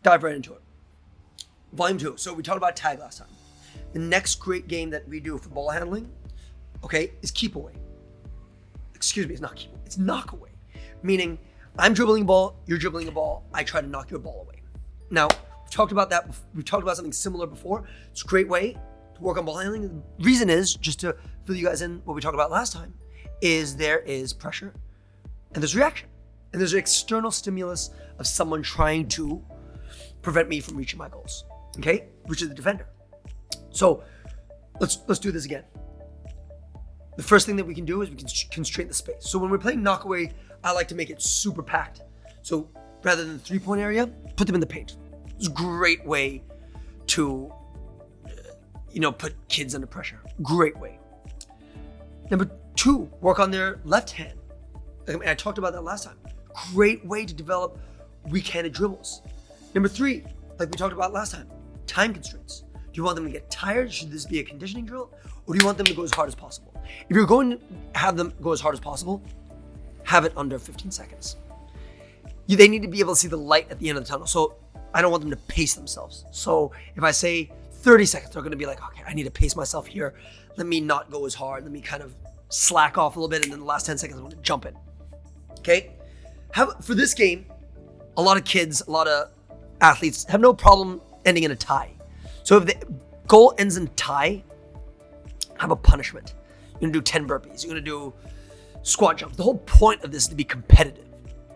dive right into it. Volume 2. So we talked about tag last time. The next great game that we do for ball handling, okay, is keep away. Excuse me, it's not keep away. It's knock away. Meaning, I'm dribbling a ball, you're dribbling a ball, I try to knock your ball away. Now, we've talked about that. We've talked about something similar before. It's a great way to work on ball handling. The reason is, just to fill you guys in what we talked about last time, is there is pressure and there's reaction. And there's an external stimulus of someone trying to prevent me from reaching my goals, okay? Which is the defender. So let's do this again. The first thing that we can do is we can constrain the space. So when we're playing knockaway, I like to make it super packed. So rather than the 3-point area, put them in the paint. It's a great way to, put kids under pressure. Great way. Number 2, work on their left hand. I talked about that last time. Great way to develop weak-handed dribbles. Number 3, like we talked about last time, time constraints. Do you want them to get tired? Should this be a conditioning drill? Or do you want them to go as hard as possible? If you're going to have them go as hard as possible, have it under 15 seconds. They need to be able to see the light at the end of the tunnel. So I don't want them to pace themselves. So if I say 30 seconds, they're going to be like, okay, I need to pace myself here. Let me not go as hard. Let me kind of slack off a little bit. And then the last 10 seconds, I'm going to jump in. Okay? For this game, a lot of kids, a lot of athletes have no problem ending in a tie. So if the goal ends in tie, have a punishment. You're going to do 10 burpees. You're going to do squat jumps. The whole point of this is to be competitive,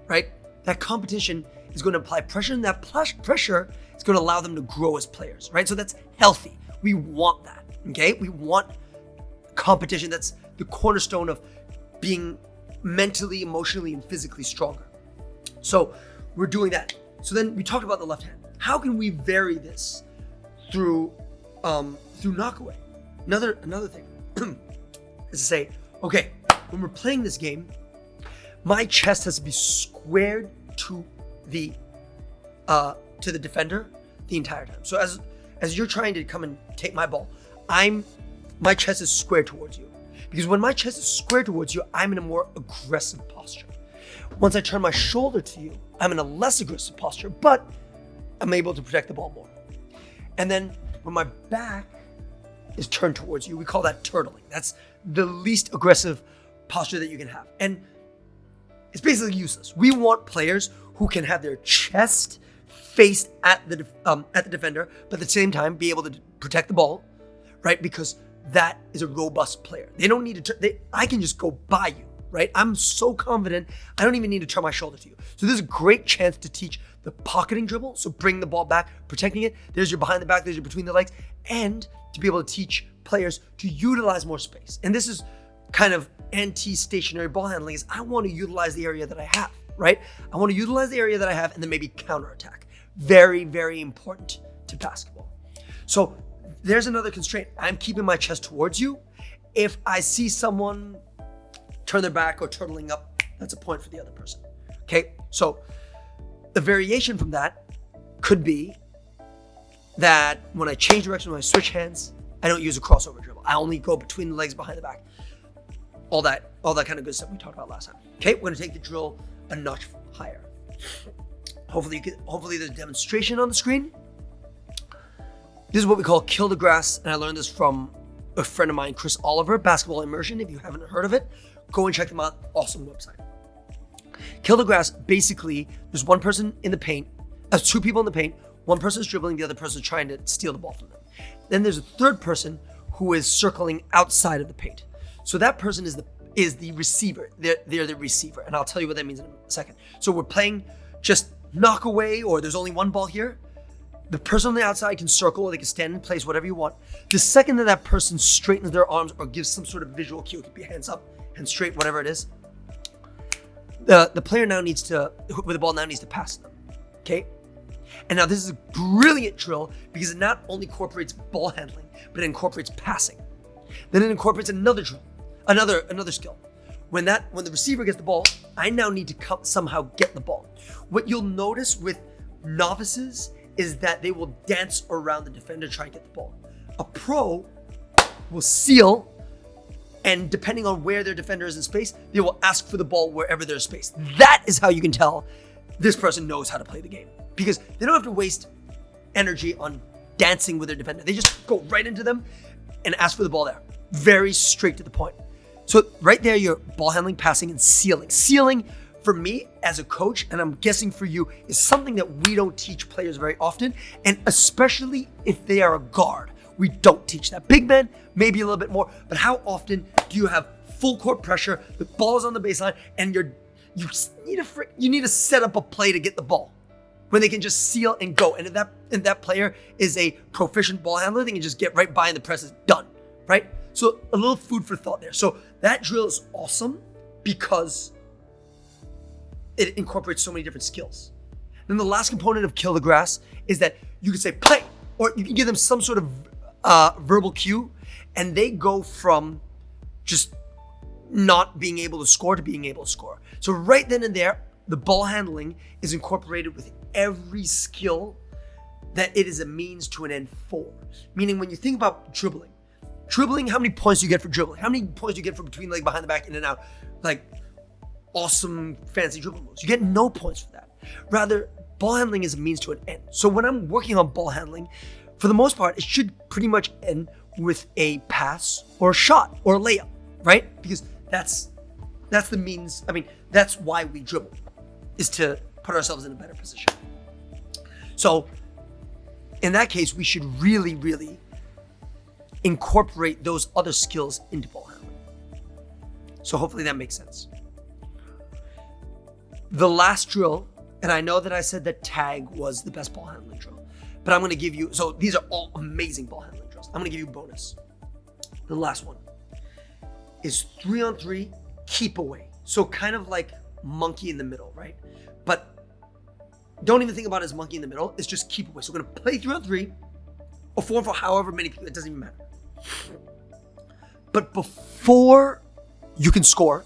right? That competition is going to apply pressure, and that pressure is going to allow them to grow as players, right? So that's healthy. We want that, okay? We want competition. That's the cornerstone of being mentally, emotionally, and physically stronger. So we're doing that. So then we talked about the left hand. How can we vary this through knockaway? Another thing is to say, okay, when we're playing this game, my chest has to be squared to the defender the entire time. So as you're trying to come and take my ball, my chest is squared towards you. Because when my chest is squared towards you, I'm in a more aggressive posture. Once I turn my shoulder to you, I'm in a less aggressive posture, but I'm able to protect the ball more. And then when my back is turned towards you, we call that turtling. That's the least aggressive posture that you can have. And it's basically useless. We want players who can have their chest faced at the defender, but at the same time be able to protect the ball, right? Because that is a robust player. They don't need to, I can just go by you, right? I'm so confident, I don't even need to turn my shoulder to you. So there's a great chance to teach the pocketing dribble. So bring the ball back, protecting it. There's your behind the back, there's your between the legs, and to be able to teach players to utilize more space. And this is kind of anti-stationary ball handling, is I want to utilize the area that I have, right? I want to utilize the area that I have and then maybe counterattack. Very, very important to basketball. So there's another constraint. I'm keeping my chest towards you. If I see someone turn their back or turtling up, that's a point for the other person. Okay, so the variation from that could be that when I change direction, when I switch hands, I don't use a crossover dribble. I only go between the legs, behind the back. All that kind of good stuff we talked about last time. Okay, we're gonna take the drill a notch higher. Hopefully there's a demonstration on the screen. This is what we call kill the grass, and I learned this from a friend of mine, Chris Oliver, Basketball Immersion. If you haven't heard of it, go and check them out. Awesome website. Kill the grass, basically, there's one person in the paint, two people in the paint, one person is dribbling, the other person is trying to steal the ball from them. Then there's a third person who is circling outside of the paint. So that person is the receiver. They're the receiver, and I'll tell you what that means in a second. So we're playing just knock away, or there's only one ball here. The person on the outside can circle, or they can stand in place, whatever you want. The second that person straightens their arms or gives some sort of visual cue, it could be hands up, hands straight, whatever it is, the player now needs to, with the ball now needs to pass them, okay? And now this is a brilliant drill because it not only incorporates ball handling, but it incorporates passing. Then it incorporates another drill, another skill. When the receiver gets the ball, I now need to somehow get the ball. What you'll notice with novices is that they will dance around the defender trying to get the ball. A pro will seal, and depending on where their defender is in space, they will ask for the ball wherever there's space. That is how you can tell this person knows how to play the game. because they don't have to waste energy on dancing with their defender. They just go right into them and ask for the ball there. Very straight to the point. So right there, you're ball handling, passing, and sealing. Sealing, for me as a coach, and I'm guessing for you, is something that we don't teach players very often, and especially if they are a guard. We don't teach that. Big men, maybe a little bit more, but how often do you have full court pressure, the ball is on the baseline, and you need to set up a play to get the ball when they can just seal and go. And if that player is a proficient ball handler, they can just get right by and the press is done, right? So a little food for thought there. So that drill is awesome because it incorporates so many different skills. Then the last component of Kill the Grass is that you can say play, or you can give them some sort of verbal cue, and they go from just not being able to score to being able to score. So right then and there, the ball handling is incorporated with every skill that it is a means to an end for. Meaning when you think about dribbling, how many points do you get for dribbling? How many points do you get for between leg, behind the back, in and out? Like awesome fancy dribble moves. You get no points for that. Rather, ball handling is a means to an end. So when I'm working on ball handling, for the most part, it should pretty much end with a pass or a shot or a layup, right? Because that's the means. I mean, that's why we dribble, is to put ourselves in a better position. So in that case, we should really, really incorporate those other skills into ball handling. So hopefully that makes sense. The last drill, and I know that I said that tag was the best ball handling drill, but I'm going to give you, so these are all amazing ball handling drills. I'm going to give you a bonus. The last one is 3-on-3 keep away. So kind of like monkey in the middle, right? But don't even think about it as monkey in the middle. It's just keep away. So we're going to play 3-on-3 or 4-on-4, however many people, it doesn't even matter. But before you can score,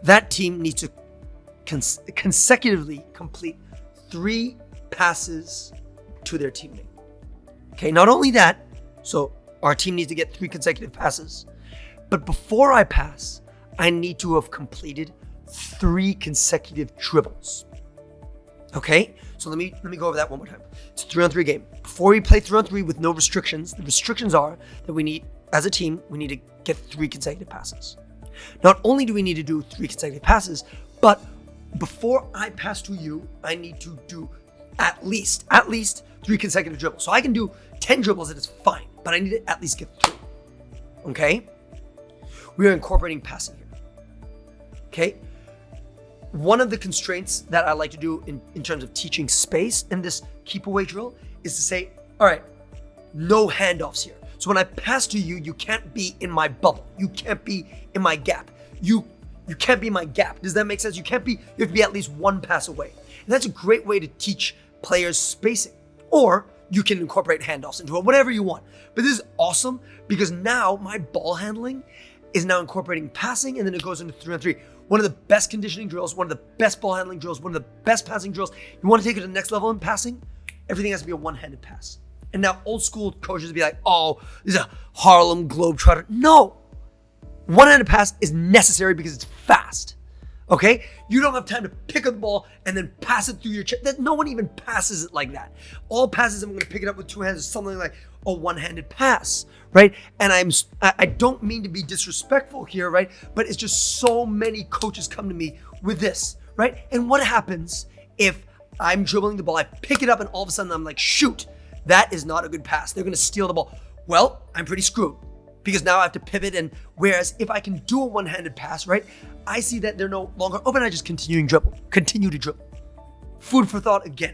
that team needs to consecutively complete 3 passes to their teammate. Okay, not only that, so our team needs to get 3 consecutive passes, but before I pass, I need to have completed 3 consecutive dribbles. Okay, so let me go over that one more time. It's a 3-on-3 game. Before we play 3-on-3 with no restrictions, the restrictions are that we need, as a team, we need to get 3 consecutive passes. Not only do we need to do 3 consecutive passes, but before I pass to you, I need to do at least 3 consecutive dribbles. So I can do 10 dribbles and it's fine, but I need to at least get 3. Okay? We are incorporating passing here. Okay? One of the constraints that I like to do in terms of teaching space in this keep away drill is to say, all right, no handoffs here. So when I pass to you, you can't be in my bubble. You can't be in my gap. You can't be my gap. Does that make sense? You have to be at least 1 pass away. And that's a great way to teach players spacing. Or you can incorporate handoffs into it, whatever you want. But this is awesome because now my ball handling is now incorporating passing, and then it goes into 3-on-3. One of the best conditioning drills, one of the best ball handling drills, one of the best passing drills. You want to take it to the next level in passing? Everything has to be a one-handed pass. And now old school coaches would be like, oh, this is a Harlem Globetrotter. No, one-handed pass is necessary because it's fast. Okay? You don't have time to pick up the ball and then pass it through your chest. No one even passes it like that. All passes, I'm going to pick it up with 2 hands, is something like a one-handed pass, right? And I don't mean to be disrespectful here, right? But it's just so many coaches come to me with this, right? And what happens if I'm dribbling the ball, I pick it up, and all of a sudden I'm like, shoot, that is not a good pass. They're going to steal the ball. Well, I'm pretty screwed because now I have to pivot. And whereas if I can do a one-handed pass, right, I see that they're no longer open. I just continue to dribble. Food for thought again,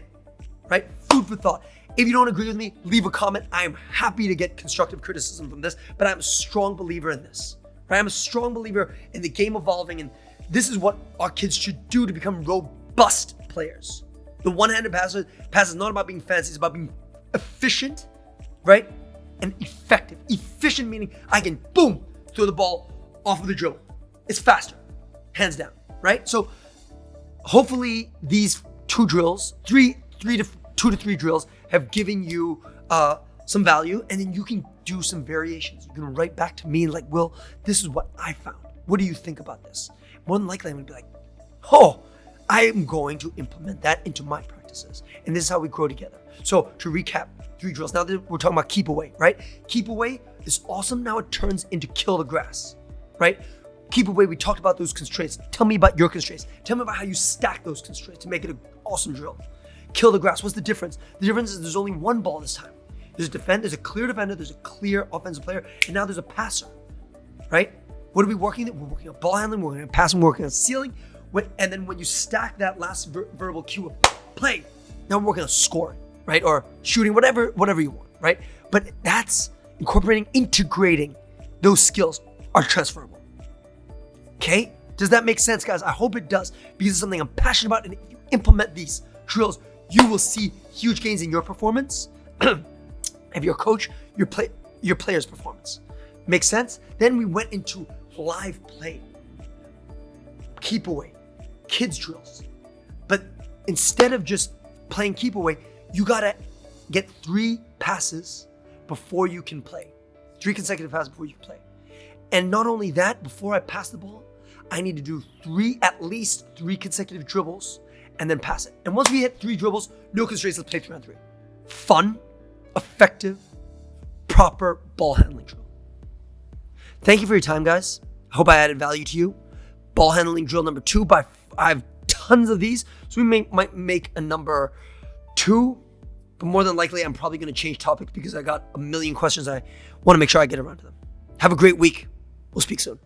right? Food for thought. If you don't agree with me, leave a comment. I am happy to get constructive criticism from this, but I'm a strong believer in this, right? I'm a strong believer in the game evolving, and this is what our kids should do to become robust players. The one-handed pass is not about being fancy, it's about being efficient, right? And effective. Efficient meaning I can, boom, throw the ball off of the dribble. It's faster, hands down, right? So hopefully these 2 drills, 2 to 3 drills have given you some value, and then you can do some variations. You can write back to me and like, Will, this is what I found. What do you think about this? More than likely, I'm gonna be like, oh, I am going to implement that into my practice. practices. And this is how we grow together. So to recap, 3 drills. Now that we're talking about keep away, right? Keep away is awesome. Now it turns into kill the grass, right? Keep away, we talked about those constraints. Tell me about your constraints. Tell me about how you stack those constraints to make it an awesome drill. Kill the grass, what's the difference? The difference is there's only one ball this time. There's a clear defender, there's a clear offensive player, and now there's a passer, right? What are we working at? We're working on ball handling, we're working on passing, we're working on sealing, and then when you stack that last verbal cue of play, now we're working on scoring, right? Or shooting, whatever you want, right? But that's integrating those skills are transferable. Okay? Does that make sense, guys? I hope it does, because it's something I'm passionate about, and if you implement these drills, you will see huge gains in your performance, of your coach, your player's performance. Make sense? Then we went into live play, keep away, kids drills. But instead of just playing keep away, you gotta get 3 passes before you can play. 3 consecutive passes before you can play. And not only that, before I pass the ball, I need to do at least 3 consecutive dribbles and then pass it. And once we hit 3 dribbles, no constraints, let's play 3-on-3. Fun, effective, proper ball handling drill. Thank you for your time, guys. I hope I added value to you. Ball handling drill number 2. I have tons of these, so we might make a number 2, but more than likely, I'm probably going to change topics because I got a million questions. I want to make sure I get around to them. Have a great week. We'll speak soon.